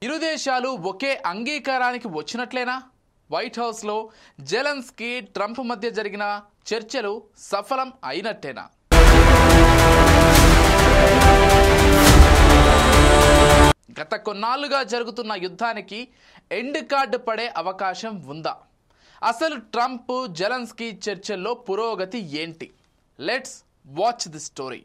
ఇరు దేశాలు ఒకే అంగీకారానికి వచ్చినట్లేనా? వైట్ హౌస్లో జెలెన్స్కీ ట్రంప్ మధ్య జరిగిన చర్చలు సఫలం అయినట్టేనా? గత కొన్నాళ్లుగా జరుగుతున్న యుద్ధానికి ఎండ్ కార్డు పడే అవకాశం ఉందా? అసలు ట్రంప్ జెలెన్స్కీ చర్చల్లో పురోగతి ఏంటి? Let's watch the story.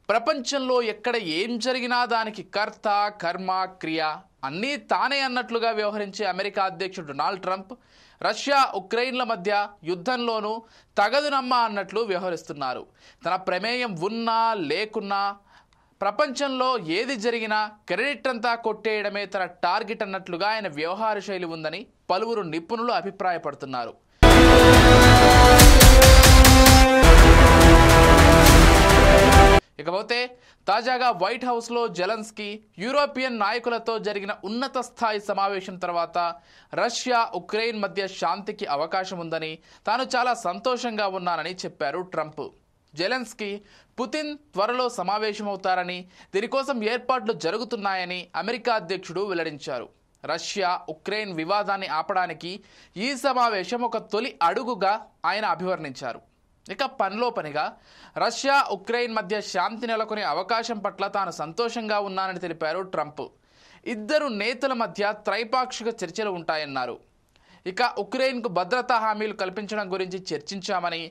ప్రపంచంలో ఎక్కడ ఏం జరిగినా దానికి కర్త, కర్మ, క్రియ అన్నీ తానే అన్నట్లుగా వ్యవహరించే అమెరికా అధ్యక్షుడు డొనాల్డ్ ట్రంప్ రష్యా ఉక్రెయిన్ల మధ్య యుద్ధంలోనూ తగదునమ్మ అన్నట్లు వ్యవహరిస్తున్నారు. తన ప్రమేయం ఉన్నా లేకున్నా ప్రపంచంలో ఏది జరిగినా క్రెడిట్ అంతా కొట్టేయడమే తన టార్గెట్ అన్నట్లుగా ఆయన వ్యవహార శైలి ఉందని పలువురు నిపుణులు అభిప్రాయపడుతున్నారు. ఇకపోతే తాజాగా వైట్ హౌస్లో జెలెన్స్కీ యూరోపియన్ నాయకులతో జరిగిన ఉన్నత స్థాయి సమావేశం తర్వాత రష్యా ఉక్రెయిన్ మధ్య శాంతికి అవకాశం ఉందని, తాను చాలా సంతోషంగా ఉన్నానని చెప్పారు ట్రంప్. జెలెన్స్కీ పుతిన్ త్వరలో సమావేశమవుతారని, దీనికోసం ఏర్పాట్లు జరుగుతున్నాయని అమెరికా అధ్యక్షుడు వెల్లడించారు. రష్యా ఉక్రెయిన్ వివాదాన్ని ఆపడానికి ఈ సమావేశం ఒక తొలి అడుగుగా ఆయన అభివర్ణించారు. ఇక పనిలో పనిగా రష్యా ఉక్రెయిన్ మధ్య శాంతి నెలకొనే అవకాశం పట్ల తాను సంతోషంగా ఉన్నానని తెలిపారు ట్రంప్. ఇద్దరు నేతల మధ్య త్రైపాక్షిక చర్చలు ఉంటాయన్నారు. ఇక ఉక్రెయిన్కు భద్రతా హామీలు కల్పించడం గురించి చర్చించామని,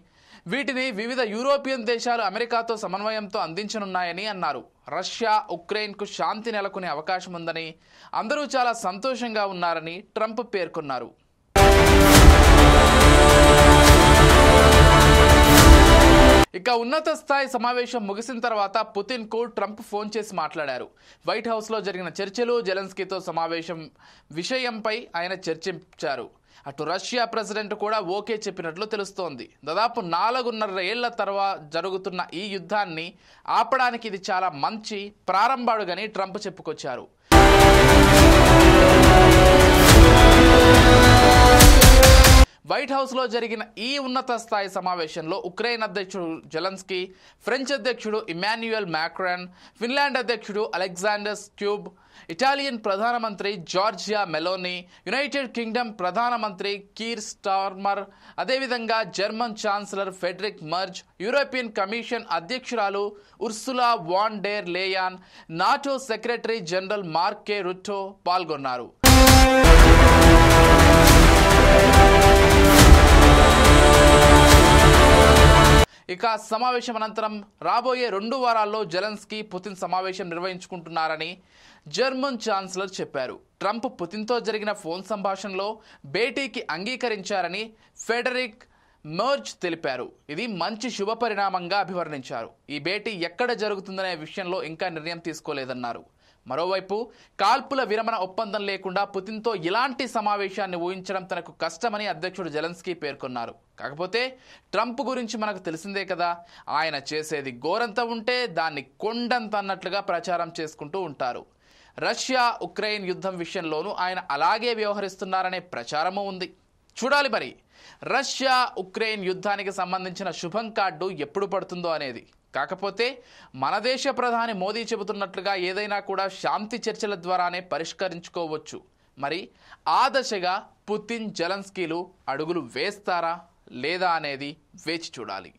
వీటిని వివిధ యూరోపియన్ దేశాలు అమెరికాతో సమన్వయంతో అందించనున్నాయని అన్నారు. రష్యా ఉక్రెయిన్కు శాంతి నెలకొనే అవకాశం ఉందని, అందరూ చాలా సంతోషంగా ఉన్నారని ట్రంప్ పేర్కొన్నారు. ఇక ఉన్నత స్థాయి సమావేశం ముగిసిన తర్వాత పుతిన్కు ట్రంప్ ఫోన్ చేసి మాట్లాడారు. వైట్ హౌస్లో జరిగిన చర్చలు, జెలెన్స్కీతో సమావేశం విషయంపై ఆయన చర్చించారు. అటు రష్యా ప్రెసిడెంట్ కూడా ఓకే చెప్పినట్లు తెలుస్తోంది. దాదాపు 4.5 ఏళ్ల తర్వాత జరుగుతున్న ఈ యుద్ధాన్ని ఆపడానికి ఇది చాలా మంచి ప్రారంభాడుగని ట్రంప్ చెప్పుకొచ్చారు. వైట్ హౌస్లో జరిగిన ఈ ఉన్నత స్థాయి సమావేశంలో ఉక్రెయిన్ అధ్యక్షుడు జెలెన్స్కీ, ఫ్రెంచ్ అధ్యక్షుడు ఇమాన్యుయల్ మాక్రాన్, ఫిన్లాండ్ అధ్యక్షుడు అలెగ్జాండర్ స్ట్యూబ్, ఇటాలియన్ ప్రధానమంత్రి జార్జియా మెలోనీ, యునైటెడ్ కింగ్డమ్ ప్రధానమంత్రి కీర్ స్టార్మర్, అదేవిధంగా German chancellor Friedrich Merz, European Commission అధ్యక్షురాలు Ursula von der Leyen, NATO secretary general Mark Rutte పాల్గొన్నారు. ఇక సమావేశం అనంతరం రాబోయే 2 వారాల్లో జెలెన్స్కీ, పుతిన్ సమావేశం నిర్వహించుకుంటున్నారని జర్మన్ ఛాన్సలర్ చెప్పారు. ట్రంప్ పుతిన్తో జరిగిన ఫోన్ సంభాషణలో భేటీకి అంగీకరించారని ఫెడరిక్ మర్జ్ తెలిపారు. ఇది మంచి శుభ పరిణామంగా అభివర్ణించారు. ఈ భేటీ ఎక్కడ జరుగుతుందనే విషయంలో ఇంకా నిర్ణయం తీసుకోలేదన్నారు. మరోవైపు కాల్పుల విరమణ ఒప్పందం లేకుండా పుతిన్తో ఇలాంటి సమావేశాన్ని ఊహించడం తనకు కష్టమని అధ్యక్షుడు జెలెన్స్కీ పేర్కొన్నారు. కాకపోతే ట్రంప్ గురించి మనకు తెలిసిందే కదా, ఆయన చేసేది గోరంత ఉంటే దాన్ని కొండంత అన్నట్లుగా ప్రచారం చేసుకుంటూ ఉంటారు. రష్యా ఉక్రెయిన్ యుద్ధం విషయంలోనూ ఆయన అలాగే వ్యవహరిస్తున్నారనే ప్రచారము ఉంది. చూడాలి మరి రష్యా ఉక్రెయిన్ యుద్ధానికి సంబంధించిన శుభం కార్డు ఎప్పుడు పడుతుందో అనేది. కాకపోతే మన దేశ ప్రధాని మోదీ చెబుతున్నట్లుగా ఏదైనా కూడా శాంతి చర్చల ద్వారానే పరిష్కరించుకోవచ్చు. మరి ఆ దశగా పుతిన్, జెలెన్స్కీలు అడుగులు వేస్తారా లేదా అనేది వేచి చూడాలి.